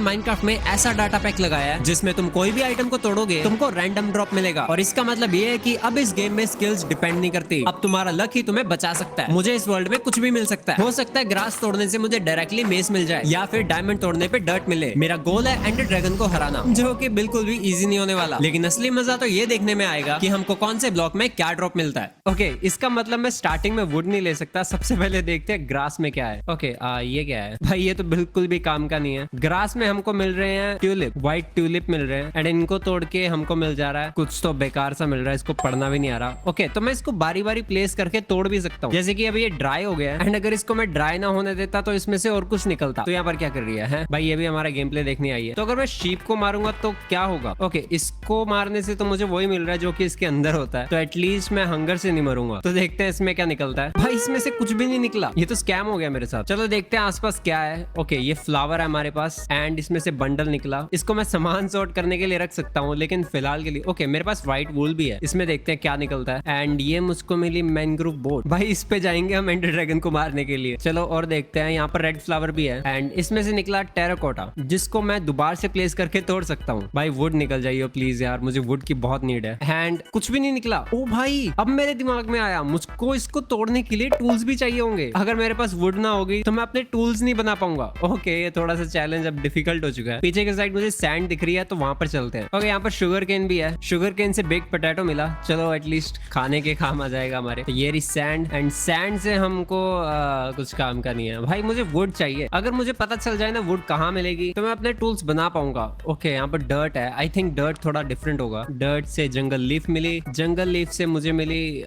Minecraft में ऐसा data pack लगाया है जिसमें तुम कोई भी आइटम को तोड़ोगे तुमको रैंडम ड्रॉप मिलेगा। और इसका मतलब ये है कि अब इस गेम में स्किल्स डिपेंड नहीं करती, अब तुम्हारा लक ही तुम्हें बचा सकता है। मुझे इस वर्ल्ड में कुछ भी मिल सकता है। हो सकता है ग्रास तोड़ने से मुझे डायरेक्टली मेस मिल जाए या फिर डायमंड तोड़ने पे डर्ट मिले। मेरा गोल है एंडर ड्रैगन को हराना, जो कि बिल्कुल भी इजी नहीं होने वाला। लेकिन असली मजा तो ये देखने में आएगा कि हमको कौन से ब्लॉक में क्या ड्रॉप मिलता है। ओके, इसका मतलब मैं स्टार्टिंग में वुड नहीं ले सकता। सबसे पहले देखते हैं ग्रास में क्या है। ओके, ये क्या है भाई? ये तो बिल्कुल भी काम का नहीं है। ग्रास में हमको मिल रहे हैं ट्यूलिप, व्हाइट ट्यूलिप मिल रहे हैं एंड इनको तोड़ के हमको मिल जा रहा है कुछ तो बेकार सा मिल रहा है, इसको पढ़ना भी नहीं आ रहा। ओके, तो मैं इसको बारी बारी प्लेस करके तोड़ भी सकता हूँ। जैसे कि अभी ये ड्राई हो गया है एंड अगर इसको मैं ड्राई ना होने देता तो इसमें से और कुछ निकलता। तो यहाँ पर क्या कर रही है भाई? ये भी हमारा गेम प्ले देखने आई है। तो अगर मैं शीप को मारूंगा तो क्या होगा? ओके, इसको मारने से तो मुझे वही मिल रहा है जो कि इसके अंदर होता है, तो एटलीस्ट मैं हंगर से नहीं मरूंगा। तो देखते हैं इसमें क्या निकलता है। भाई इसमें से कुछ भी नहीं निकला, ये तो स्कैम हो गया मेरे साथ। चलो देखते हैं आसपास क्या है। ओके, ये फ्लावर है हमारे पास एंड इसमें से बंडल निकला। इसको मैं सामान सॉर्ट करने के लिए रख सकता हूँ, लेकिन फिलहाल के लिए ओके मेरे पास व्हाइट वूल भी है। इसमें देखते हैं क्या निकलता है। एंड ये मुझको मिली मैनग्रोव बोट। भाई इस पे जाएंगे हम एंडर ड्रैगन को मारने के लिए। चलो और देखते हैं। यहाँ पर रेड फ्लावर भी है एंड इसमें से निकला टेराकोटा, जिसको मैं दोबारा से प्लेस करके तोड़ सकता हूँ। भाई वुड निकल जाइए प्लीज यार, मुझे वुड की बहुत नीड है। एंड कुछ भी नहीं निकला। ओ भाई, अब मेरे दिमाग में आया, मुझको इसको तोड़ने के लिए टूल्स भी चाहिए होंगे। अगर मेरे पास वुड ना होगी तो मैं अपने टूल्स नहीं बना पाऊंगा। ओके, ये थोड़ा सा चैलेंज अब डिफिकल्ट हो चुका है। पीछे के साइड मुझे सैंड दिख रही है, तो वहां पर चलते हैं। ओके, यहाँ पर शुगर केन भी है। शुगर केन से बेक्ड पोटैटो मिला, चलो एटलीस्ट खाने के काम आ जाएगा हमारे। तो ये रही सैंड एंड सैंड से हमको कुछ काम का नहीं है। भाई मुझे वुड चाहिए। अगर मुझे पता चल जाए ना वुड कहाँ मिलेगी तो मैं अपने टूल्स बना पाऊंगा। ओके, यहाँ पर डर्ट है। आई थिंक डर्ट थोड़ा डिफरेंट होगा। डर्ट से जंगल लीफ मिली, जंगल लीफ से मुझे मिली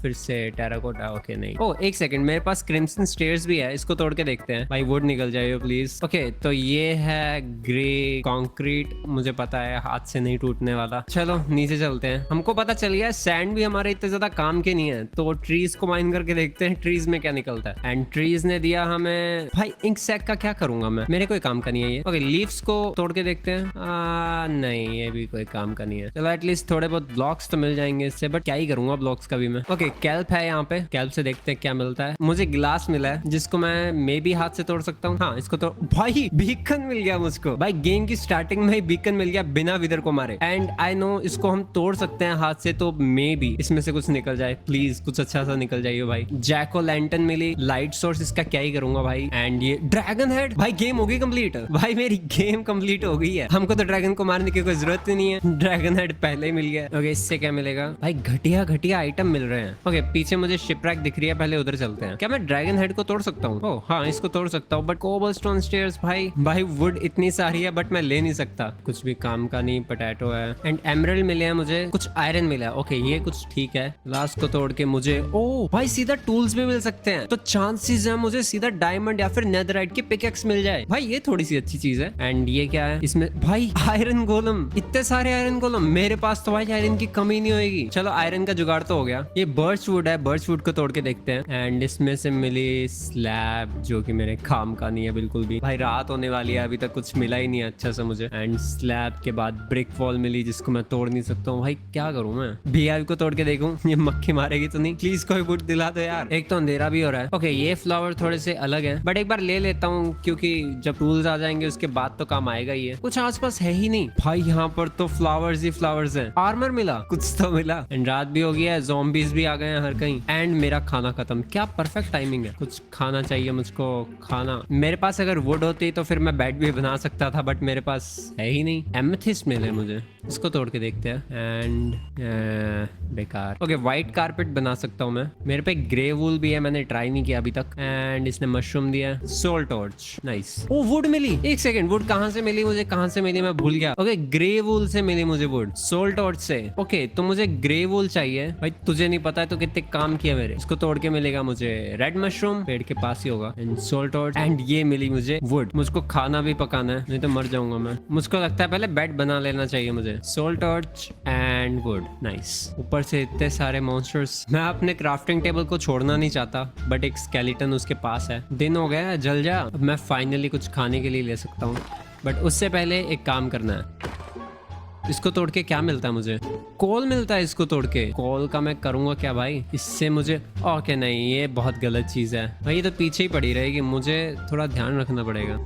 फिर से टेराकोटा। ओके नहीं, ओ एक सेकंड, मेरे पास क्रिम्सन स्टेयर्स भी है, इसको तोड़ के देखते हैं। भाई वुड निकल जाइए प्लीज। ओके, तो ये है ग्रे कंक्रीट, मुझे पता है हाथ से नहीं टूटने वाला। चलो नीचे चलते हैं। हमको पता चल गया सैंड भी हमारे इतने ज्यादा काम के नहीं है, तो ट्रीज को माइन करके देखते हैं ट्रीज में क्या निकलता है। एंड ट्रीज ने दिया हमें भाई इंक सैक का क्या करूंगा मैं, मेरे कोई काम का नहीं है ये। ओके, लीव्स को तोड़ के देखते हैं। नहीं, ये भी कोई काम का नहीं है। चलो एटलीस्ट थोड़े बहुत ब्लॉक्स तो मिल जाएंगे इससे, बट क्या ही करूंगा ब्लॉक्स का भी मैं। ओके, कैल्प है यहाँ पे, कैल्प से देखते हैं क्या मिलता है। मुझे गिलास मिला है जिसको मैं मे बी हाथ से तोड़ सकता हूँ। हाँ, इसको तो भाई बीकन मिल गया मुझको। भाई गेम की स्टार्टिंग में ही बीकन मिल गया बिना विदर को मारे। एंड आई नो इसको हम तोड़ सकते हैं हाथ से, तो मे बी इसमें से कुछ निकल जाए। प्लीज कुछ अच्छा सा निकल जाइए भाई। जैक ओ लैंटर्न मिली, लाइट सोर्स, इसका क्या ही करूंगा भाई। एंड ये ड्रैगन हेड। भाई गेम हो गई कंप्लीट। भाई मेरी गेम कंप्लीट हो गई है, हमको तो ड्रैगन को मारने की कोई जरूरत ही नहीं है। ड्रैगन हेड पहले ही मिल गया। ओके, इससे क्या मिलेगा? भाई घटिया घटिया आइटम मिल रहे हैं। ओके, पीछे मुझे शिपरैक दिख रही है, पहले उधर चलते हैं। क्या मैं ड्रैगन हेड को तोड़ सकता हूँ? ओह हाँ, इसको तोड़ सकता हूँ, बट कोबलस्टोन स्टेयर्स भाई वुड इतनी सारी है बट मैं ले नहीं सकता। कुछ भी काम का नहीं। पोटैटो है एंड एमरल्ड मिले हैं मुझे, कुछ आयरन मिला है। ओके, ये कुछ ठीक है। लास्ट को तोड़ के मुझे ओ भाई सीधा टूल्स भी मिल सकते हैं, तो चांसेस है मुझे सीधा डायमंड या फिर नेदरराइट की पिकैक्स मिल जाए। भाई ये थोड़ी सी अच्छी चीज है। एंड ये क्या है इसमें? भाई आयरन गोलम, इतने सारे आयरन गोलम। मेरे पास तो भाई आयरन की कमी नहीं होगी। चलो आयरन का जुगाड़ तो हो गया। ये बर्च वुड है, बर्च वुड को तोड़ के देखते हैं। एंड इसमें से मिली स्लैब, जो कि मेरे काम का नहीं है बिल्कुल भी। भाई रात होने वाली है, अभी तक कुछ मिला ही नहीं है अच्छा सा मुझे। एंड स्लैब के बाद ब्रिक वॉल मिली जिसको मैं तोड़ नहीं सकता हूँ। भाई क्या करूँ मैं? बीआई को तोड़ के देखूं ये मक्खी मारेगी तो नहीं? प्लीज कोई वुड दिला दो यार, एक तो अंधेरा भी हो रहा है। ओके, ये फ्लावर थोड़े से अलग है, बट एक बार ले लेता हूँ क्योंकि जब टूल्स आ जाएंगे उसके बाद तो काम आएगा ही है। कुछ आसपास है ही नहीं भाई, यहाँ पर तो फ्लावर्स ही फ्लावर्स हैं। आर्मर मिला, कुछ तो मिला। एंड रात भी हो गया है, ज़ॉम्बीज भी आ गए हैं हर कहीं। एंड मेरा खाना खत्म। क्या परफेक्ट टाइमिंग है। कुछ खाना चाहिए मुझको, खाना। मेरे पास अगर वुड होती तो फिर मैं बेड भी बना सकता था, बट मेरे पास है ही नहीं। एमेथिस्ट मिले मुझे, इसको तोड़ के देखते हैं। एंड बेकार। ओके, व्हाइट कारपेट बना सकता हूँ मैं। मेरे पे ग्रे वूल भी है, मैंने ट्राई नहीं किया अभी तक। एंड इसने मशरूम दिया है। Soul torch, nice. Oh wood मिली। एक सेकंड, वुड कहाँ से मिली मुझे? कहाँ से मिली मैं भूल गया। ओके, ग्रे वूल से मिली मुझे वुड, सोल टॉर्च से। ओके, तो मुझे ग्रे वूल चाहिए। भाई तुझे नहीं पता है तो कितने काम किया मेरे। इसको तोड़ के मिलेगा मुझे रेड मशरूम, पेड़ के पास ही होगा। And soul torch. एंड ये मिली मुझे वुड। मुझको खाना भी पकाना है, नहीं तो मर जाऊंगा मैं। मुझको लगता है पहले बेड बना लेना चाहिए मुझे। Soul torch and wood, nice. ऊपर से इतने सारे मॉन्स्टर्स। मैं अपने क्राफ्टिंग टेबल को छोड़ना नहीं चाहता, बट एक स्केलेटन उसके पास है। दिन हो गया है, जल जा। अब मैं फाइनली कुछ खाने के लिए ले सकता हूँ, बट उससे पहले एक काम करना है। इसको तोड़ के क्या मिलता है मुझे? कोल मिलता है इसको तोड़ के। कोल का मैं करूंगा क्या भाई? इससे मुझे ओके नहीं, ये बहुत गलत चीज है भाई, ये तो पीछे ही पड़ी रहेगी। मुझे थोड़ा ध्यान रखना पड़ेगा।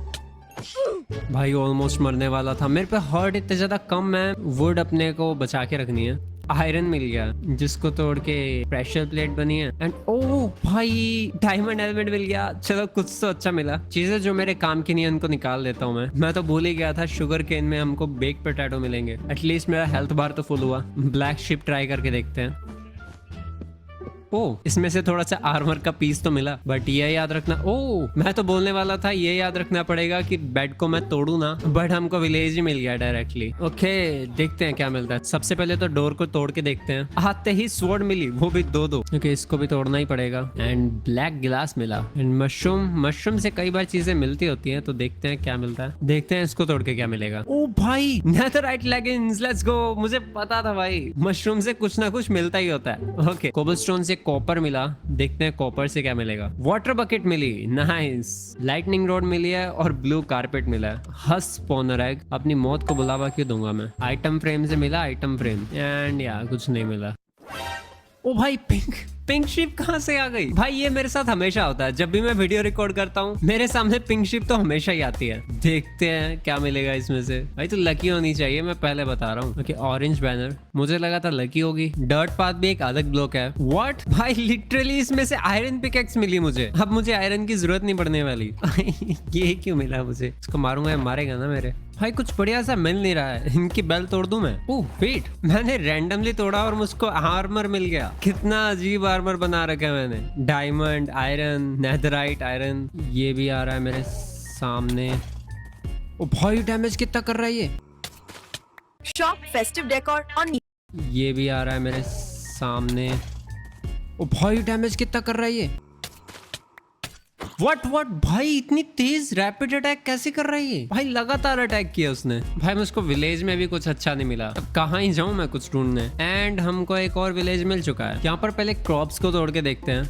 भाई ऑलमोस्ट मरने वाला था, मेरे पे हार्ट इतने ज्यादा कम है। वुड अपने को बचा के रखनी है। आयरन मिल गया जिसको तोड़ के प्रेशर प्लेट बनी है। एंड ओ भाई डायमंड हेलमेट मिल गया। चलो कुछ तो अच्छा मिला। चीजें जो मेरे काम की नहीं है उनको निकाल देता हूँ मैं तो भूल ही गया था शुगर केन में हमको बेक पोटैटो मिलेंगे। एटलीस्ट मेरा हेल्थ बार तो फुल हुआ। ब्लैक शिप ट्राई करके देखते हैं। ओ इसमें से थोड़ा सा आर्मर का पीस तो मिला, बट ये याद रखना। ओ मैं तो बोलने वाला था ये याद रखना पड़ेगा कि बेड को मैं तोड़ू ना, बट हमको विलेज ही मिल गया डायरेक्टली। ओके देखते हैं क्या मिलता है। सबसे पहले तो डोर को तोड़ के देखते हैं। आते ही स्वॉर्ड मिली, वो भी दो क्योंकि इसको भी तोड़ना ही पड़ेगा। एंड ब्लैक गिलास मिला। एंड मशरूम से कई बार चीजें मिलती होती है, तो देखते हैं क्या मिलता है। देखते हैं इसको तोड़ के क्या मिलेगा। ओ भाई नेथरराइट लेगिंग्स, लेट्स गो। मुझे पता था भाई मशरूम से कुछ ना कुछ मिलता ही होता है। ओके कोबलस्टोन से कॉपर मिला, देखते हैं कॉपर से क्या मिलेगा। वाटर बकेट मिली, नाइस। लाइटनिंग रोड मिली है और ब्लू कारपेट मिला है। हस स्पॉनर एग, अपनी मौत को बुलावा क्यों दूंगा मैं। आइटम फ्रेम से मिला आइटम फ्रेम। एंड यार कुछ नहीं मिला। ओ भाई पिंक शिप कहाँ से आ गई? भाई ये मेरे साथ हमेशा होता है, जब भी मैं वीडियो रिकॉर्ड करता हूँ मेरे सामने पिंक शिप तो हमेशा ही आती है। देखते हैं क्या मिलेगा इसमें से। भाई तो लकी होनी चाहिए, मैं पहले बता रहा हूँ। ओके ऑरेंज बैनर, मुझे लगा था लकी होगी। डर्ट पाथ भी एक अलग ब्लॉक है। व्हाट भाई लिटरली इसमें से आयरन पिकेक्स मिली मुझे। अब मुझे आयरन की जरूरत नहीं पड़ने वाली। ये क्यों मिला मुझे? इसको मारूंगा, मारेगा ना मेरे। भाई कुछ बढ़िया सा मिल नहीं रहा है। इनकी बेल तोड़ दूं मैं? ओह वेट, मैंने रैंडमली तोड़ा और मुझको आर्मर मिल गया। कितना अजीब आर्मर बना रखा है मैंने। डायमंड आयरन, नेथरराइट आयरन, ये भी आ रहा है मेरे सामने। ओ भाई डैमेज कितना कर रहा है ये। Shop festive decor on. ये भी आ रहा है मेरे सामने। ओ भाई डैमेज कितना कर रहा है ये। व्हाट भाई इतनी तेज रैपिड अटैक कैसे कर रही है? भाई लगातार अटैक किया उसने। भाई मुझको विलेज में भी कुछ अच्छा नहीं मिला, अब कहाँ ही जाऊं मैं कुछ ढूंढने। एंड हमको एक और विलेज मिल चुका है। यहाँ पर पहले क्रॉप्स को तोड़ के देखते हैं।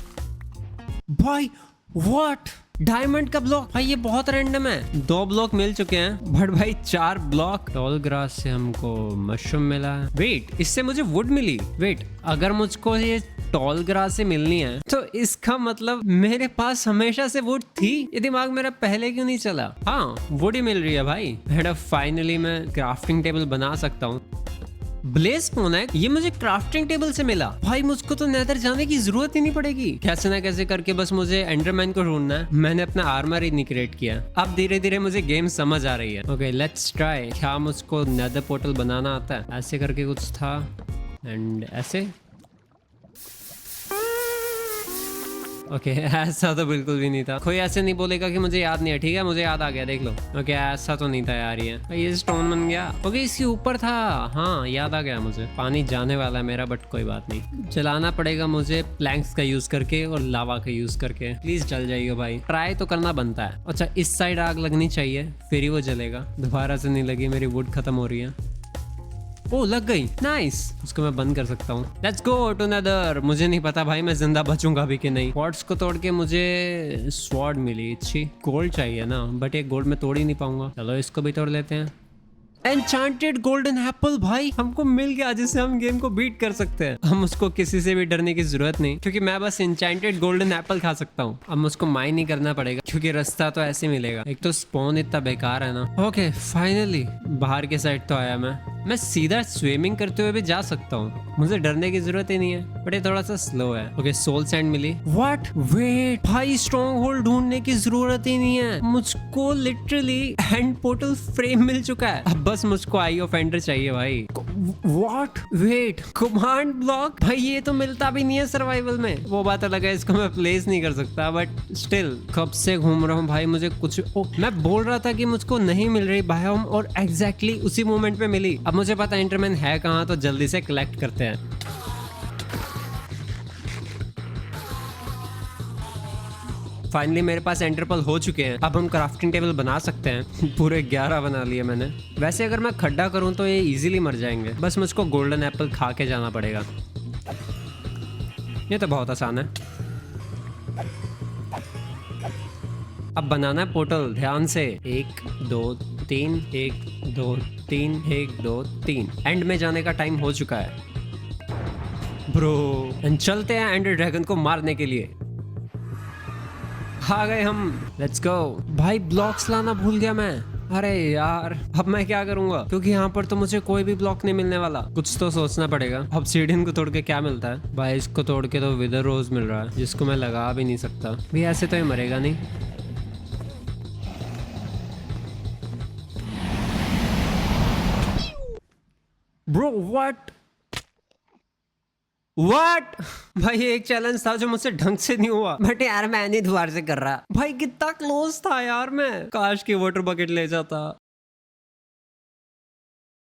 भाई व्हाट डायमंड का ब्लॉक। भाई ये बहुत रैंडम है। 2 ब्लॉक मिल चुके हैं, बट भाई 4 ब्लॉक। टॉल ग्रास से हमको मशरूम मिला। वेट इससे मुझे वुड मिली। वेट अगर मुझको ये टॉल ग्रास से मिलनी है तो इसका मतलब मेरे पास हमेशा से वुड थी। ये दिमाग मेरा पहले क्यों नहीं चला? हाँ वुड ही मिल रही है भाई। बेटा फाइनली मैं क्राफ्टिंग टेबल बना सकता हूँ। ब्लेज स्पोन है, ये मुझे क्राफ्टिंग टेबल से मिला। भाई मुझको तो नेदर जाने की जरूरत ही नहीं पड़ेगी। कैसे ना कैसे करके बस मुझे एंडरमैन को ढूंढना है। मैंने अपना आर्मर ही नहीं क्रिएट किया। अब धीरे धीरे मुझे गेम समझ आ रही है। Okay let's try. क्या मुझको नेदर पोर्टल बनाना आता है? ऐसे करके कुछ था एंड ऐसे। ओके ऐसा तो बिल्कुल भी नहीं था। कोई ऐसे नहीं बोलेगा कि मुझे याद नहीं है। ठीक है मुझे याद आ गया, देख लो। ओके ऐसा तो नहीं था यार। ये स्टोन बन गया। ओके इसके ऊपर था। हाँ याद आ गया मुझे। पानी जाने वाला है मेरा, बट कोई बात नहीं। जलाना पड़ेगा मुझे प्लैंक्स का यूज करके और लावा का यूज करके। प्लीज जल जाइए भाई, ट्राई तो करना बनता है। अच्छा इस साइड आग लगनी चाहिए फिर ही वो जलेगा। दोबारा से नहीं लगी, मेरी वुड खत्म हो रही है। ओ लग गई, नाइस। उसको मैं बंद कर सकता हूँ। Let's go to Nether. मुझे नहीं पता भाई मैं जिंदा बचूंगा भी कि नहीं। क्वार्ट्ज को तोड़ के मुझे स्वॉर्ड मिली। अच्छी गोल्ड चाहिए ना, बट एक गोल्ड में तोड़ ही नहीं पाऊंगा। चलो इसको भी तोड़ लेते हैं। एन्चांटेड गोल्डन एप्पल भाई हमको मिल गया, जिससे हम गेम को बीट कर सकते हैं। हम उसको किसी से भी डरने की जरूरत नहीं, क्योंकि मैं बस एन्चांटेड गोल्डन एप्पल खा सकता हूँ। अब मुझको माइन नहीं करना पड़ेगा, क्योंकि रास्ता तो ऐसे मिलेगा। एक तो स्पॉन इतना बेकार है ना। ओके फाइनली बाहर के साइड तो आया मैं सीधा स्विमिंग करते हुए भी जा सकता हूँ। मुझे डरने की जरूरत ही नहीं है, बट ये थोड़ा सा स्लो है। ओके सोल सैंड मिली। व्हाट वेट भाई स्ट्रॉन्ग होल्ड ढूंढने की जरूरत ही नहीं है। मुझको लिटरली एंड पोर्टल फ्रेम मिल चुका है। अब बस मुझको आई ऑफ एंडर चाहिए भाई। What wait command block. भाई ये तो मिलता भी नहीं है सर्वाइवल में। वो बात अलग है, इसको मैं प्लेस नहीं कर सकता, बट स्टिल कब से घूम रहा हूँ भाई। मुझे कुछ मैं बोल रहा था कि मुझको नहीं मिल रही बायोम, और एग्जैक्टली उसी मोमेंट पे मिली। अब मुझे पता एंडरमैन है कहाँ, तो जल्दी से कलेक्ट करते हैं। फाइनली मेरे पास एंटरपल हो चुके हैं। अब हम क्राफ्टिंग टेबल बना सकते हैं। पूरे 11 बना लिए मैंने। वैसे अगर मैं खड्डा करूं तो ये इजीली मर जाएंगे। बस मुझको गोल्डन एप्पल खा के जाना पड़ेगा। ये तो बहुत आसान है। अब बनाना है पोर्टल ध्यान से। 1 2 3 1 2 3 1 2 3। एंड में जाने का टाइम हो चुका है ब्रो। एंड चलते हैं एंडर ड्रैगन को मारने के लिए। आ गए हम। Let's go. भाई ब्लॉक्स लाना भूल गया मैं। अरे यार अब मैं क्या करूंगा, क्योंकि यहाँ पर तो मुझे कोई भी ब्लॉक नहीं मिलने वाला। कुछ तो सोचना पड़ेगा। ऑब्सीडियन को तोड़ के क्या मिलता है भाई? इसको तोड़ के तो विदर रोज मिल रहा है, जिसको मैं लगा भी नहीं सकता भी। ऐसे तो ये मरेगा नहीं। ब्रो व्हाट व्हाट भाई, एक चैलेंज था जो मुझसे ढंग से नहीं हुआ, बट यार मैं नहीं दोबारा से कर रहा। भाई कितना क्लोज था यार, मैं काश की वाटर बकेट ले जाता।